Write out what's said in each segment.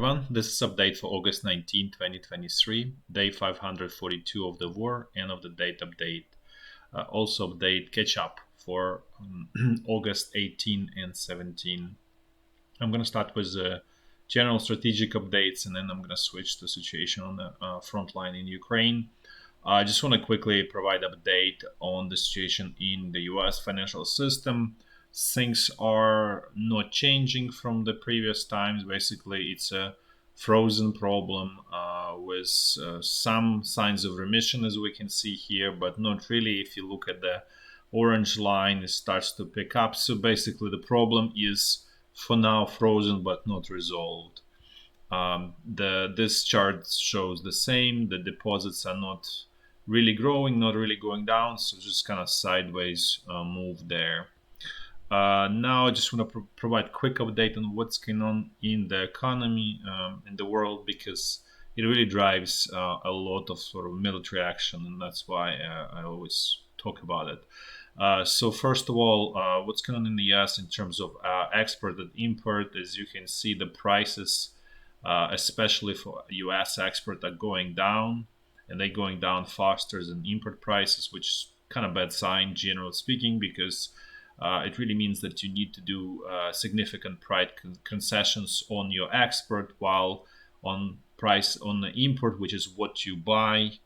everyone. This is update for August 19, 2023, day 542 of the war, end of the date update. Also update catch up for August 18 and 17. I'm going to start with general strategic updates, and then I'm going to switch to situation on the front line in Ukraine. I just want to quickly provide update on the situation in the US financial system. Things are not changing from the previous times. Basically, it's a frozen problem with some signs of remission, as we can see here, but not really. If you look at the orange line, it starts to pick up. So basically, the problem is for now frozen but not resolved. This chart shows the same. The deposits are not really growing, not really going down, so just kind of sideways move there. Now I just want to provide quick update on what's going on in the economy in the world, because it really drives a lot of sort of military action, and that's why I always talk about it. So first of all, what's going on in the US in terms of export and import? As you can see, the prices, especially for US export, are going down, and they're going down faster than import prices, which is kind of bad sign, generally speaking, because it really means that you need to do significant price concessions on your export, while on price on the import, which is what you buy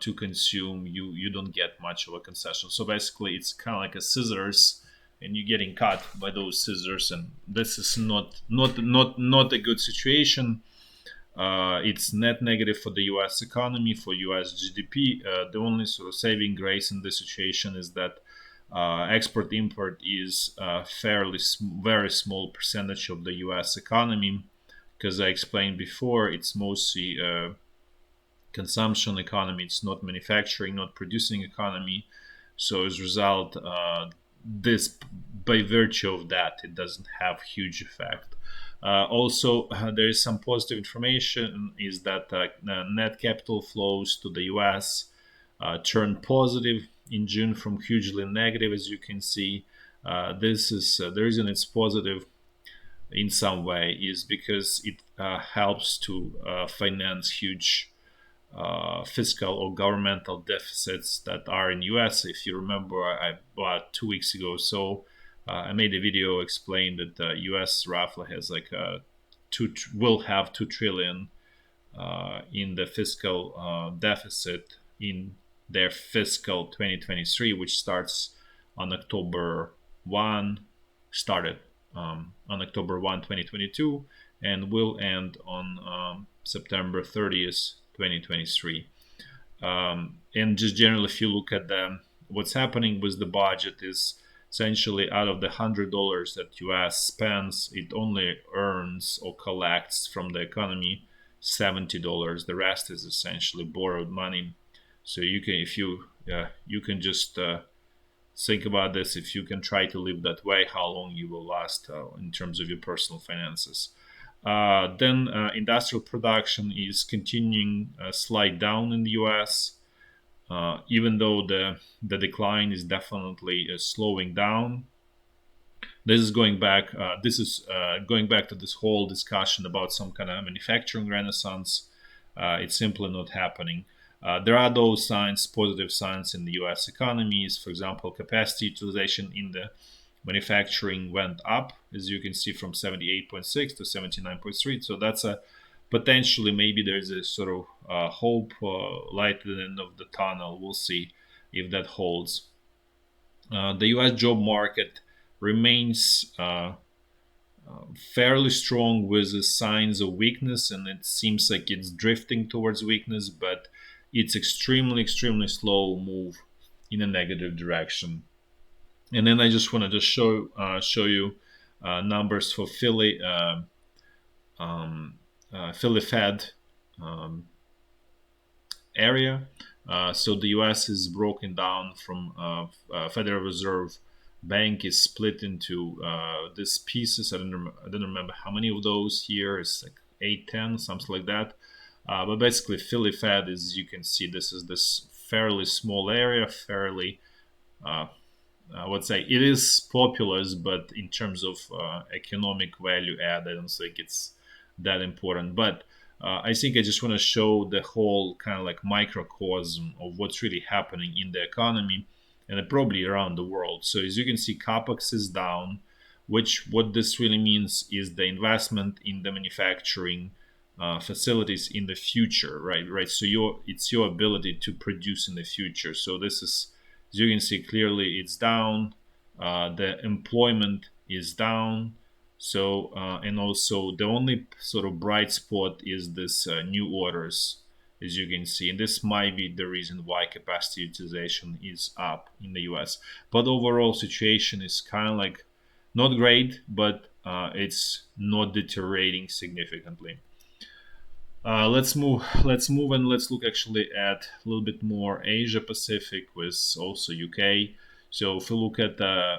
to consume, you don't get much of a concession. So basically, it's kind of like a scissors, and you're getting cut by those scissors, and this is not a good situation. It's net negative for the US economy, for US GDP. The only sort of saving grace in this situation is that export import is a very small percentage of the US economy, because I explained before, it's mostly consumption economy. It's not manufacturing, not producing economy. So as a result, this, by virtue of that, it doesn't have huge effect. Also, there is some positive information, is that net capital flows to the US turned positive in June from hugely negative. As you can see, this is the reason it's positive in some way is because it helps to finance huge fiscal or governmental deficits that are in US. If you remember, about 2 weeks ago, so I made a video explained that the US roughly has like will have 2 trillion in the fiscal deficit in their fiscal 2023, which starts on October 1, started on October 1, 2022, and will end on September 30th, 2023. And just generally, if you look at what's happening with the budget, is essentially out of the $100 that US spends, it only earns or collects from the economy $70. The rest is essentially borrowed money. So you can, if you can just think about this. If you can try to live that way, how long you will last in terms of your personal finances. Then industrial production is continuing a slight down in the US, even though the decline is definitely slowing down. This is going back. Going back to this whole discussion about some kind of manufacturing renaissance. It's simply not happening. There are those signs, positive signs in the US economies. For example, capacity utilization in the manufacturing went up, as you can see, from 78.6 to 79.3. So that's a potentially, maybe there's a sort of hope, light at the end of the tunnel. We'll see if that holds. The US job market remains fairly strong with the signs of weakness, and it seems like it's drifting towards weakness, but it's extremely slow move in a negative direction. And then I just wanted to show you numbers for Philly Fed area. So the US is broken down from Federal Reserve Bank is split into these pieces. I don't remember how many of those here. It's like 8, 10, something like that. But basically, Philly Fed is, you can see, this is this fairly small area, fairly, I would say it is populous, but in terms of economic value add, I don't think it's that important. But I think I just want to show the whole kind of like microcosm of what's really happening in the economy and probably around the world. So as you can see, capex is down, which what this really means is the investment in the manufacturing facilities in the future, right? Right. So it's your ability to produce in the future. So this is, as you can see clearly, it's down. The employment is down. So and also the only sort of bright spot is this new orders, as you can see, and this might be the reason why capacity utilization is up in the U.S. But overall situation is kind of like not great, but it's not deteriorating significantly. Let's move and let's look actually at a little bit more Asia Pacific with also UK. So if we look at the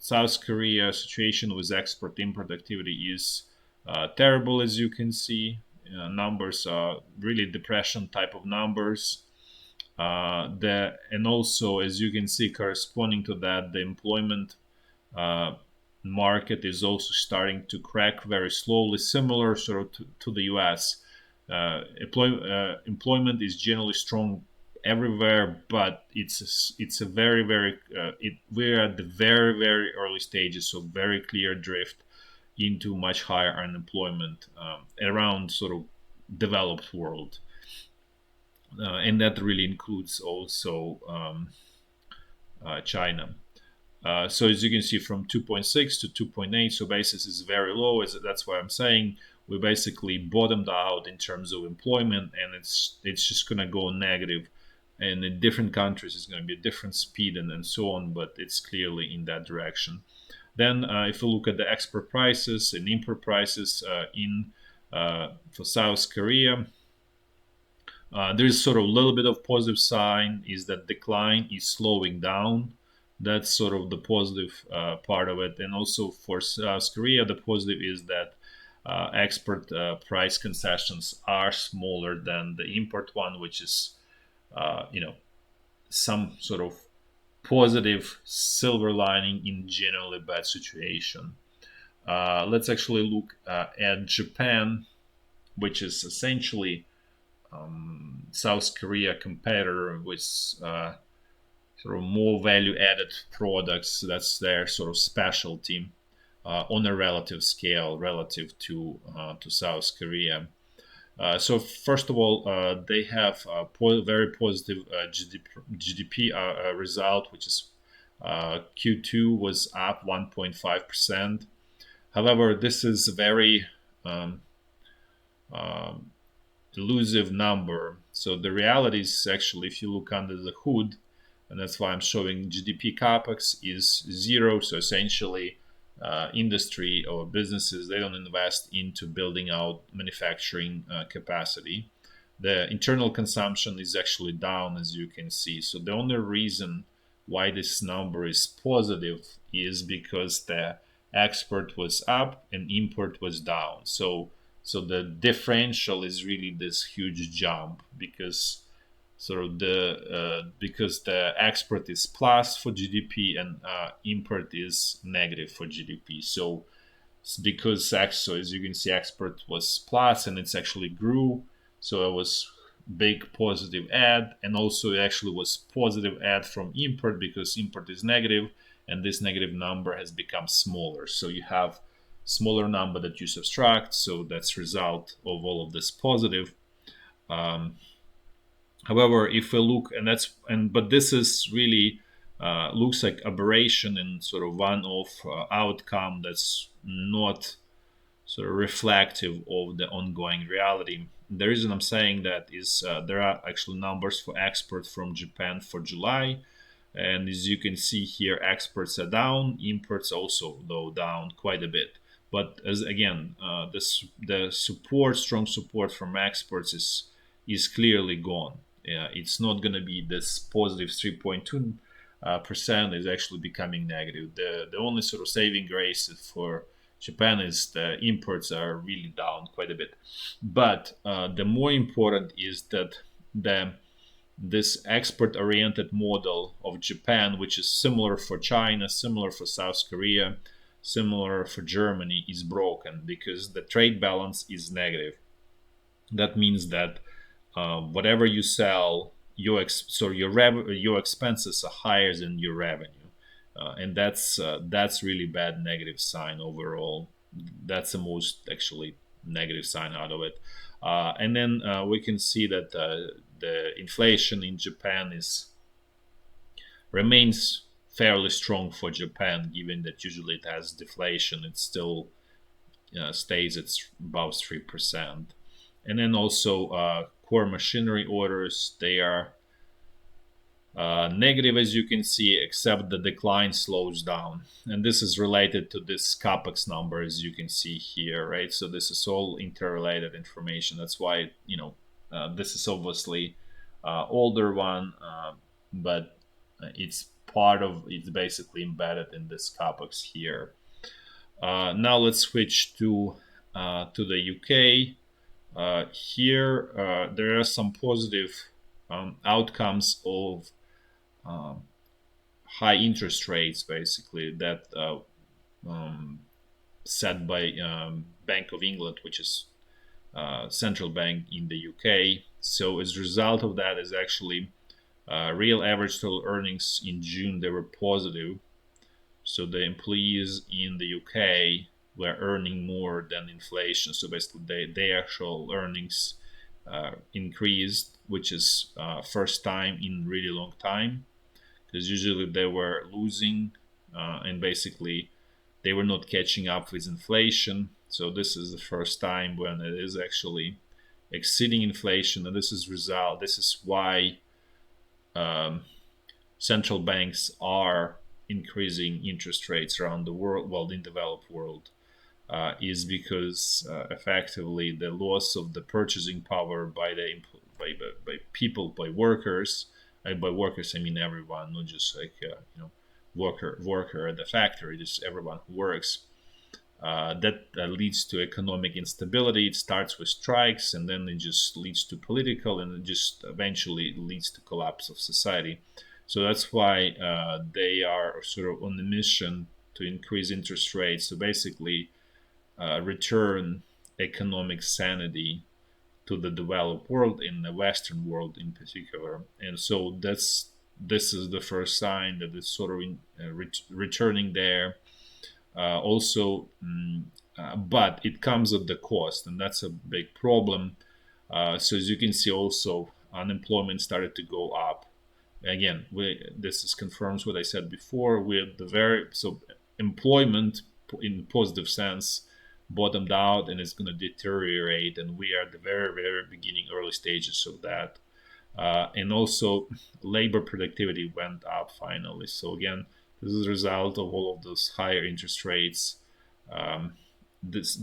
South Korea situation with export import activity is terrible, as you can see. Numbers are really depression type of numbers. And also, as you can see, corresponding to that, the employment uh, market is also starting to crack very slowly, similar sort of to the US. Employment is generally strong everywhere, but it's a very we're at the very early stages, so very clear drift into much higher unemployment around sort of developed world, and that really includes also China. So as you can see, from 2.6 to 2.8, so basis is very low. That's why I'm saying we basically bottomed out in terms of employment, and it's just going to go negative. And in different countries, it's going to be a different speed and so on, but it's clearly in that direction. Then, if we look at the export prices and import prices in for South Korea, there is sort of a little bit of positive sign is that decline is slowing down. That's sort of the positive part of it. And also for South Korea, the positive is that export price concessions are smaller than the import one, which is, some sort of positive silver lining in generally bad situation. Let's actually look at Japan, which is essentially South Korea competitor with sort of more value added products. That's their sort of specialty on a relative scale relative to South Korea. So first of all, they have a very positive GDP result, which is Q2 was up 1.5%. However, this is a very um, elusive number. So the reality is actually, if you look under the hood, and that's why I'm showing GDP capex is zero. So essentially, industry or businesses, they don't invest into building out manufacturing capacity. The internal consumption is actually down, as you can see. So the only reason why this number is positive is because the export was up and import was down. So the differential is really this huge jump because sort of because the export is plus for GDP and import is negative for GDP. So because so as you can see, export was plus and it's actually grew. So it was big positive add, and also it actually was positive add from import because import is negative, and this negative number has become smaller. So you have smaller number that you subtract. So that's result of all of this positive. Um, However, if we look, but this is really looks like aberration and sort of one-off outcome that's not sort of reflective of the ongoing reality. The reason I'm saying that is there are actually numbers for exports from Japan for July, and as you can see here, exports are down, imports also though down quite a bit. But as again, the strong support from exports is clearly gone. It's not going to be this positive 3.2 percent is actually becoming negative. The only sort of saving grace for Japan is the imports are really down quite a bit. But the more important is that this export-oriented model of Japan, which is similar for China, similar for South Korea, similar for Germany, is broken because the trade balance is negative. That means that whatever you sell, your expenses are higher than your revenue, and that's really bad negative sign overall. That's the most actually negative sign out of it. And then we can see that the inflation in Japan is remains fairly strong for Japan, given that usually it has deflation. It still stays at about 3%. And then also core machinery orders, they are negative, as you can see, except the decline slows down. And this is related to this capex number, as you can see here, right? So this is all interrelated information. That's why, this is obviously older one, but it's basically embedded in this capex here. Now let's switch to the UK. Here, there are some positive outcomes of high interest rates, basically, that set by Bank of England, which is central bank in the UK. So as a result of that, is actually real average total earnings in June, they were positive. So the employees in the UK were earning more than inflation. So basically, their actual earnings increased, which is first time in really long time, because usually they were losing, and basically they were not catching up with inflation. So this is the first time when it is actually exceeding inflation, and this is why central banks are increasing interest rates around the world, well, in the developed world, is because effectively the loss of the purchasing power by people, by workers. By workers, I mean everyone, not just like worker at the factory, just everyone who works. That leads to economic instability. It starts with strikes, and then it just leads to political, and it just eventually leads to collapse of society. So that's why they are sort of on the mission to increase interest rates to basically return economic sanity to the developed world, in the Western world in particular. And so this is the first sign that it's sort of returning there. Also, but it comes at the cost, and that's a big problem. So as you can see, also unemployment started to go up. Again, this confirms what I said before. With employment in positive sense bottomed out and it's going to deteriorate, and we are at the very, very beginning, early stages of that. And also, labor productivity went up finally. So again, this is a result of all of those higher interest rates. The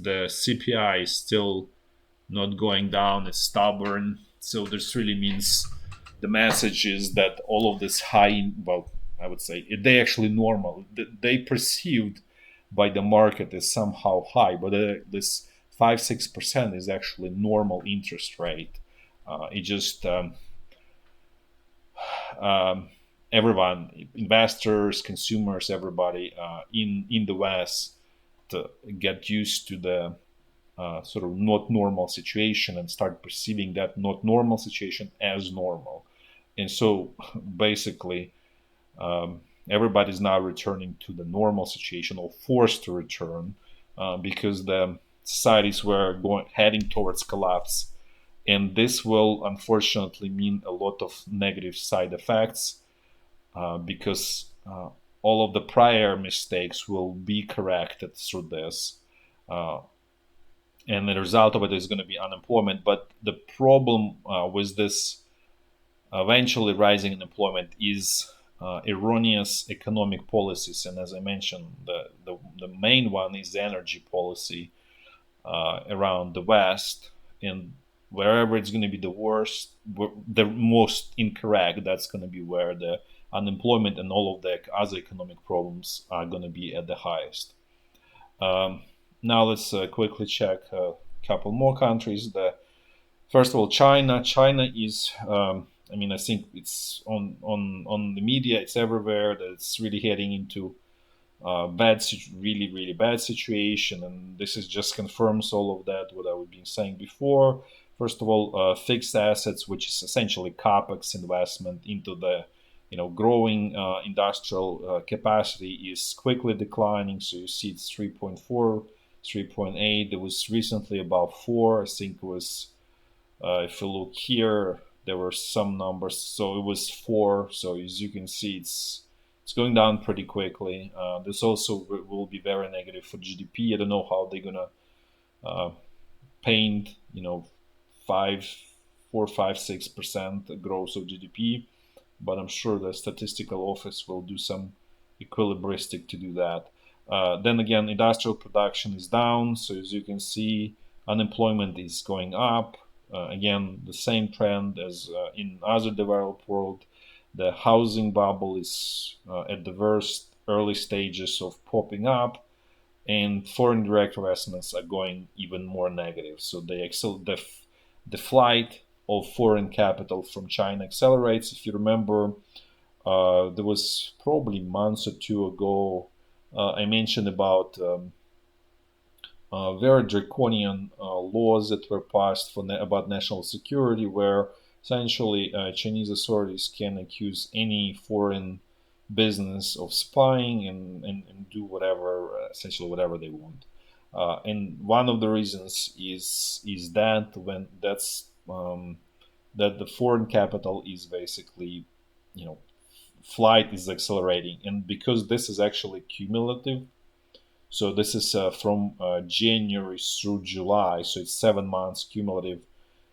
CPI is still not going down; it's stubborn. So this really means the message is that all of this high, well, I would say they actually normal. They perceived by the market is somehow high, but this 5-6% is actually normal interest rate. It just everyone, investors, consumers, everybody in the West to get used to the sort of not normal situation and start perceiving that not normal situation as normal. And so basically, everybody's now returning to the normal situation, or forced to return, because the societies were heading towards collapse. And this will unfortunately mean a lot of negative side effects, because all of the prior mistakes will be corrected through this. And the result of it is going to be unemployment. But the problem with this eventually rising unemployment is erroneous economic policies. And as I mentioned, the main one is the energy policy around the West. And wherever it's going to be the worst, the most incorrect, that's going to be where the unemployment and all of the other economic problems are going to be at the highest. Now let's quickly check a couple more countries. First of all, China. China is, I think it's on the media, it's everywhere, that it's really heading into really, really bad situation. And this is just confirms all of that, what I was been saying before. First of all, fixed assets, which is essentially capex investment into the growing industrial capacity, is quickly declining. So you see it's 3.4, 3.8. It was recently about 4. I think it was, if you look here, there were some numbers. So it was 4. So as you can see, it's going down pretty quickly. This also will be very negative for GDP. I don't know how they're gonna uh, paint, 5, 4, 5, 6% growth of GDP, but I'm sure the statistical office will do some equilibristic to do that. Then again, industrial production is down, so as you can see, unemployment is going up. Again, the same trend as in other developed world. The housing bubble is at the worst early stages of popping up, and foreign direct investments are going even more negative. So the flight of foreign capital from China accelerates. If you remember, there was probably months or two ago, I mentioned about very draconian laws that were passed about national security, where essentially Chinese authorities can accuse any foreign business of spying and do whatever, essentially whatever they want. And one of the reasons is that when that the foreign capital is basically, you know, flight is accelerating, and because this is actually cumulative, so this is from January through July, so it's 7 months cumulative.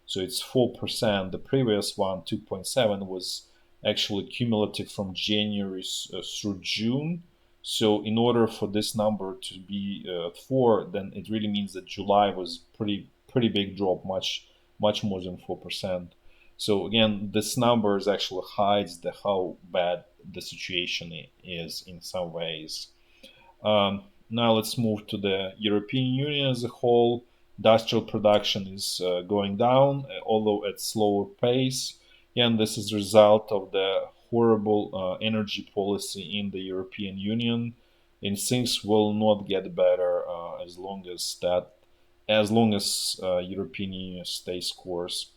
So it's 4%. The previous one, 2.7, was actually cumulative from January through June. So in order for this number to be 4, then it really means that July was pretty big drop, much more than 4%. So again, this number is actually hides how bad the situation is in some ways. Now let's move to the European Union as a whole. Industrial production is going down, although at slower pace. And this is a result of the horrible energy policy in the European Union. And things will not get better as long as European Union stays course.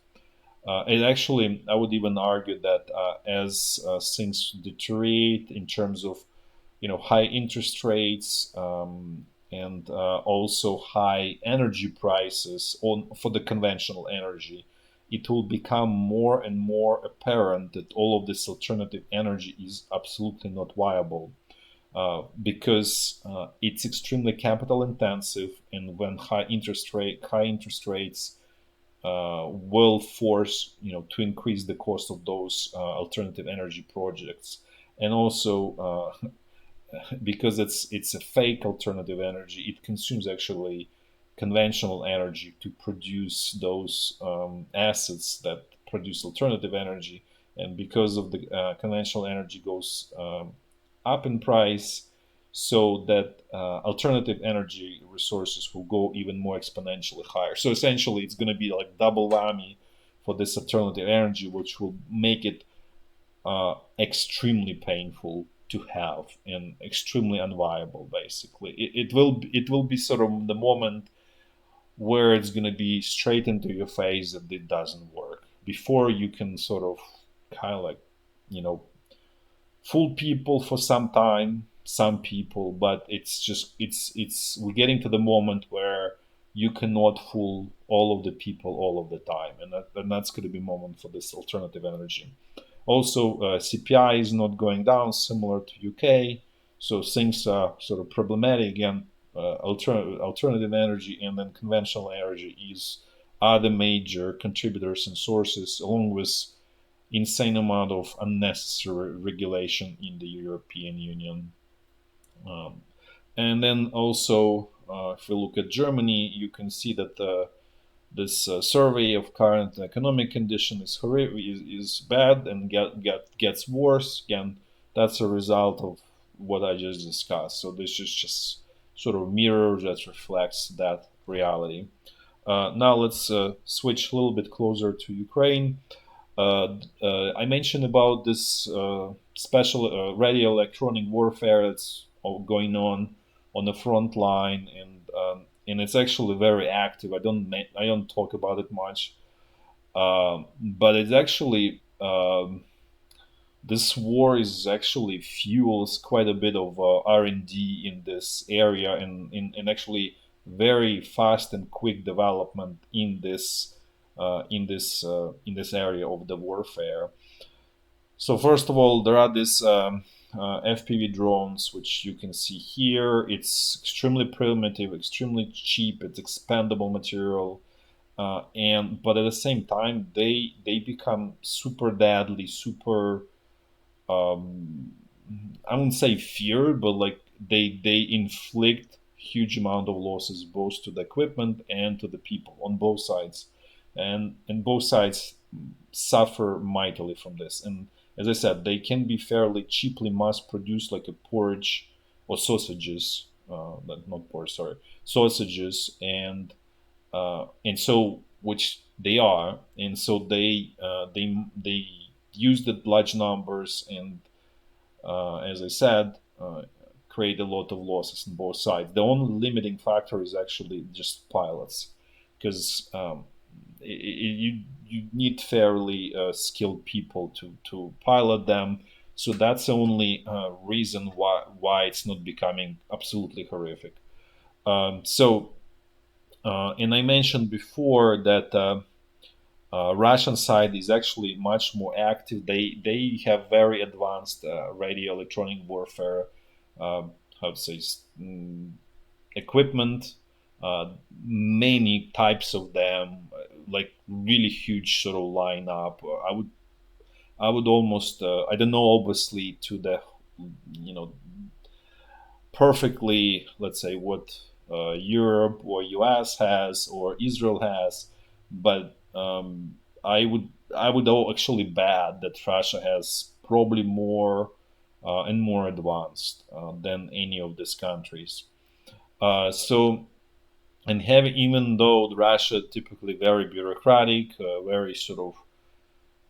And actually, I would even argue that as things deteriorate in terms of high interest rates, and also high energy prices for the conventional energy, it will become more and more apparent that all of this alternative energy is absolutely not viable, because it's extremely capital intensive, and when high interest rates will force to increase the cost of those alternative energy projects. And also because it's a fake alternative energy, it consumes actually conventional energy to produce those assets that produce alternative energy. And because of the conventional energy goes up in price, so that alternative energy resources will go even more exponentially higher. So essentially, it's going to be like double whammy for this alternative energy, which will make it extremely painful to have and extremely unviable. Basically, it will be sort of the moment where it's going to be straight into your face that it doesn't work. Before you can sort of kind of like you know fool people for some time, some people, but it's we're getting to the moment where you cannot fool all of the people all of the time, and that's going to be a moment for this alternative energy. Also, CPI is not going down, similar to UK, so things are sort of problematic again. Alternative energy and then conventional energy are the major contributors and sources, along with insane amount of unnecessary regulation in the European Union. Um, and then also, if we look at Germany, you can see that this survey of current economic condition is bad and gets worse. Again, that's a result of what I just discussed. So this is just sort of mirror that reflects that reality. Now let's switch a little bit closer to Ukraine. I mentioned about this special radio electronic warfare. It's going on the front line, and it's actually very active. I don't talk about it much, but it's actually this war is actually fuels quite a bit of R&D in this area, and in actually very fast and quick development in this area of the warfare. So first of all, there are these FPV drones, which you can see here. It's extremely primitive, extremely cheap. It's expendable material, and but at the same time, they become super deadly, super um, I wouldn't say fear, but like they inflict huge amount of losses both to the equipment and to the people on both sides, and both sides suffer mightily from this. And as I said, they can be fairly cheaply mass produced, like a porridge or sausages, not porridge, sorry, sausages, and so which they are, and so they use the large numbers and as I said, create a lot of losses on both sides. The only limiting factor is actually just pilots, because you need fairly skilled people to pilot them. So that's the only reason why it's not becoming absolutely horrific. So, and I mentioned before that Russian side is actually much more active. They have very advanced radio electronic warfare, how to say, equipment, many types of them, like really huge sort of lineup. I would almost I don't know obviously to the you know perfectly, let's say, what Europe or US has or Israel has, but I would actually bet that Russia has probably more and more advanced than any of these countries. So, and having, even though Russia typically very bureaucratic, very sort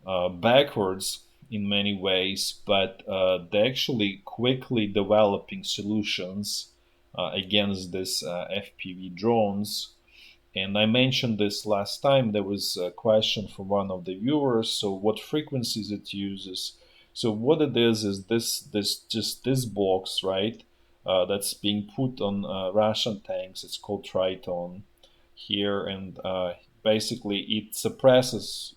of backwards in many ways, but they're actually quickly developing solutions against these FPV drones. And I mentioned this last time. There was a question from one of the viewers. So, what frequencies it uses? So, what it is this box, right? That's being put on Russian tanks. It's called Triton here, and basically it suppresses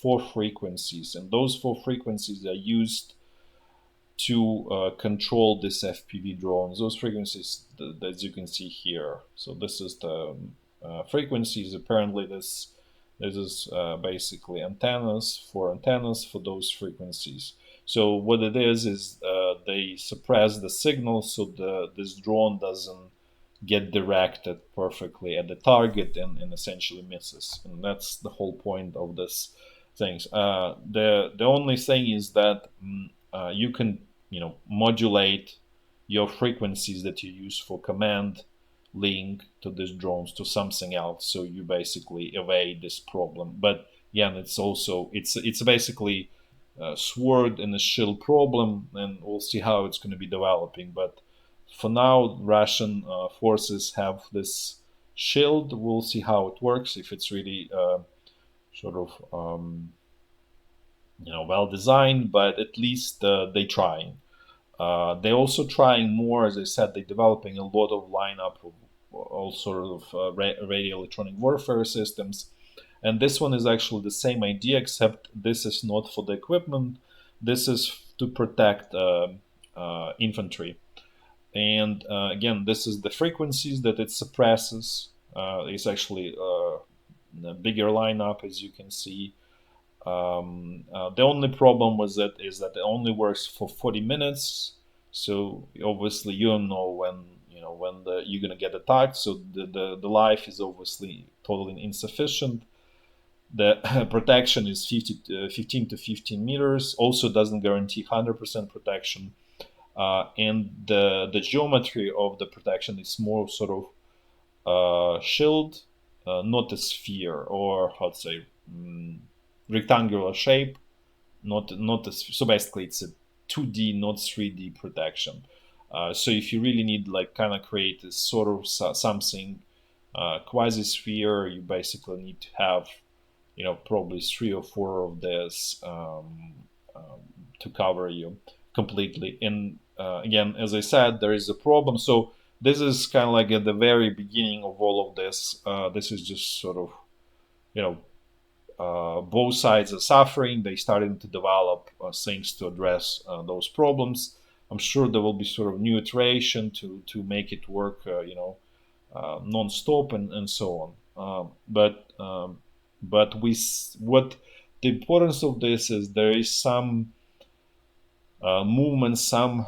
four frequencies, and those four frequencies are used to control this FPV drones. Those frequencies, as you can see here. So this is the frequencies. Apparently, this is basically antennas for those frequencies. So what it is they suppress the signal so this drone doesn't get directed perfectly at the target and essentially misses. And that's the whole point of this things. The only thing is that you can modulate your frequencies that you use for command link to these drones to something else, so you basically evade this problem. But yeah, it's basically a sword and a shield problem, and we'll see how it's going to be developing. But for now, Russian forces have this shield. We'll see how it works, if it's really sort of well designed, but at least they're trying. They're also trying more, as I said. They're developing a lot of lineup of all sort of radio electronic warfare systems, and this one is actually the same idea, except this is not for the equipment. This is to protect infantry. And again, this is the frequencies that it suppresses. It's actually a bigger lineup, as you can see. The only problem with it is that it only works for 40 minutes. So obviously you don't know when you're gonna get attacked. So the life is obviously totally insufficient. The protection is 15 to 15 meters. Also doesn't guarantee 100% protection. And the geometry of the protection is more sort of shield, not a sphere, or how to say, rectangular shape, not a, so basically it's a 2D, not 3D protection. So if you really need like kind of create this sort of something quasi-sphere, you basically need to have, probably 3 or 4 of this to cover you completely. And again, as I said, there is a problem. So this is kind of like at the very beginning of all of this. This is just sort of, you know, both sides are suffering. They starting to develop things to address those problems. I'm sure there will be sort of new iteration to make it work, non-stop and so on. But what the importance of this is there is some movement, some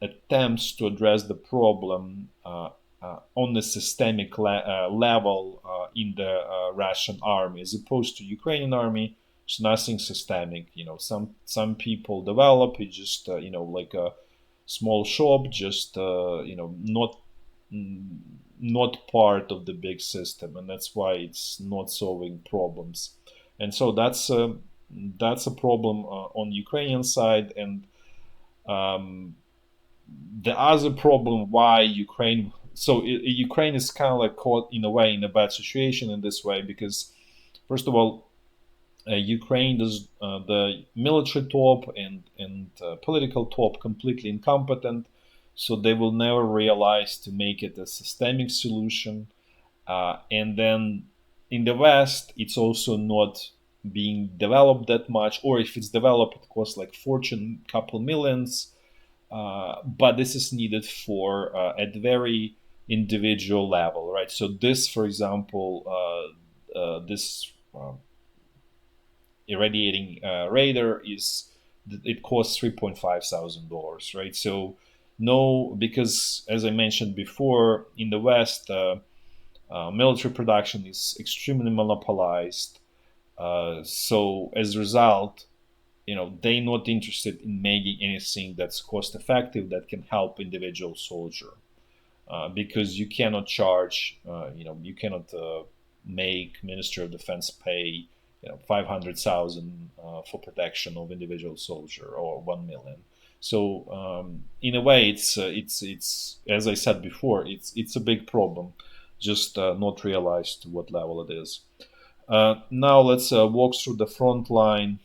attempts to address the problem on the systemic level in the Russian army, as opposed to Ukrainian army. It's nothing systemic. Some people develop it just like a small shop, just not part of the big system, and that's why it's not solving problems. And so that's a problem on Ukrainian side. And um, the other problem why Ukraine is kind of like caught in a way in a bad situation in this way, because first of all, Ukraine does the military top and political top completely incompetent, so they will never realize to make it a systemic solution. And then in the West, it's also not being developed that much, or if it's developed, it costs like fortune, couple millions. But this is needed for at very individual level, right? So this, for example, this irradiating radar is it costs $3,500, right? So no, because as I mentioned before, in the West, military production is extremely monopolized. So as a result, they're not interested in making anything that's cost effective that can help individual soldier, because you cannot charge, you cannot make Ministry of Defense pay 500,000 for protection of individual soldier, or 1 million. So in a way, it's as I said before, it's a big problem, just not realized to what level it is. Now let's walk through the front line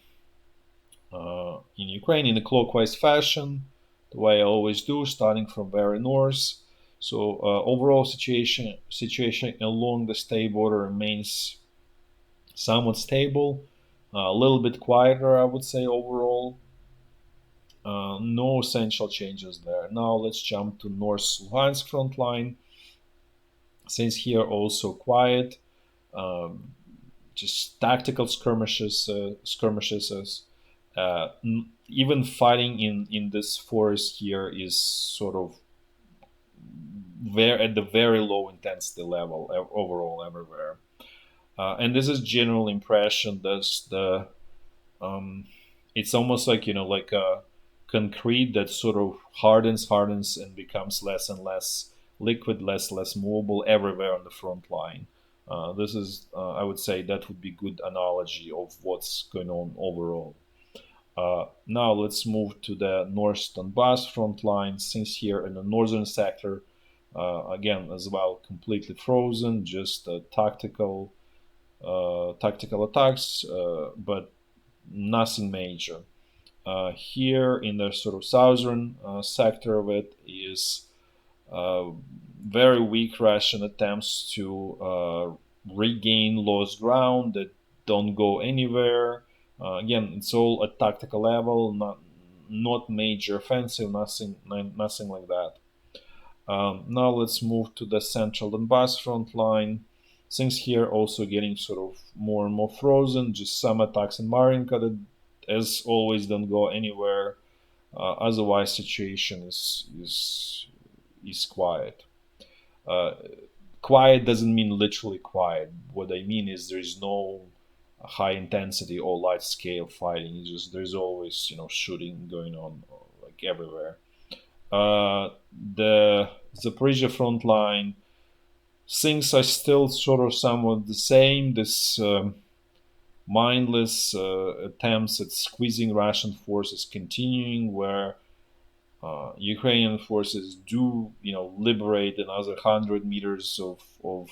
in Ukraine in a clockwise fashion, the way I always do, starting from very north. So overall situation along the state border remains somewhat stable, a little bit quieter, I would say overall. No essential changes there. Now let's jump to North Lugansk front line. Since here also quiet, um, just tactical skirmishes. Even fighting in this forest here is sort of at the very low intensity level overall everywhere. And this is general impression. Um, it's almost like like a concrete that sort of hardens and becomes less and less liquid, less movable everywhere on the front line. This is, I would say, that would be good analogy of what's going on overall. Now let's move to the North Donbass front line. Since here in the northern sector, again as well, completely frozen, just tactical attacks, but nothing major. Here in the sort of southern sector of it is uh, very weak Russian attempts to regain lost ground that don't go anywhere. Again, it's all at tactical level, not major offensive, nothing like that. Now let's move to the central Donbass front line. Things here also getting sort of more and more frozen. Just some attacks in Marinka that, as always, don't go anywhere. Otherwise, situation is quiet. Uh, Quiet doesn't mean literally quiet. What I mean is there is no high intensity or large scale fighting. It's just there's always shooting going on like everywhere. The Zaporizhya front line, things are still sort of somewhat the same. This mindless attempts at squeezing Russian forces continuing, where Ukrainian forces do, liberate another 100 meters of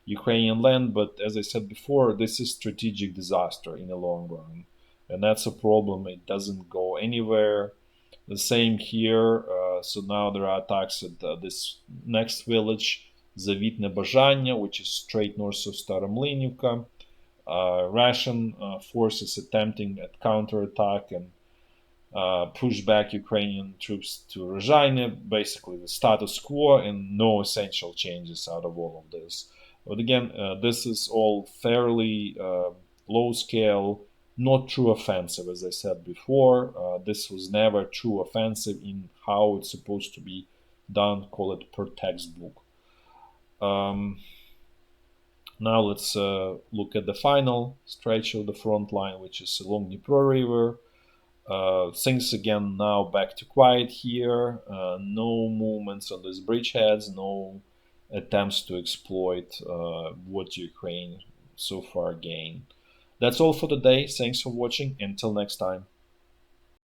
Ukrainian land, but as I said before, this is strategic disaster in the long run, and that's a problem. It doesn't go anywhere. The same here. So now there are attacks at this next village, Zavitne Bajanya, which is straight north of Staromlinivka. Russian forces attempting at counterattack and push back Ukrainian troops to Robotyne, basically the status quo and no essential changes out of all of this. But again, this is all fairly low scale, not true offensive, as I said before. This was never true offensive in how it's supposed to be done, call it per textbook. Now let's look at the final stretch of the front line, which is along Dnipro River. Things again now back to quiet here. No movements on these bridgeheads, no attempts to exploit what Ukraine so far gained. That's all for today. Thanks for watching. Until next time.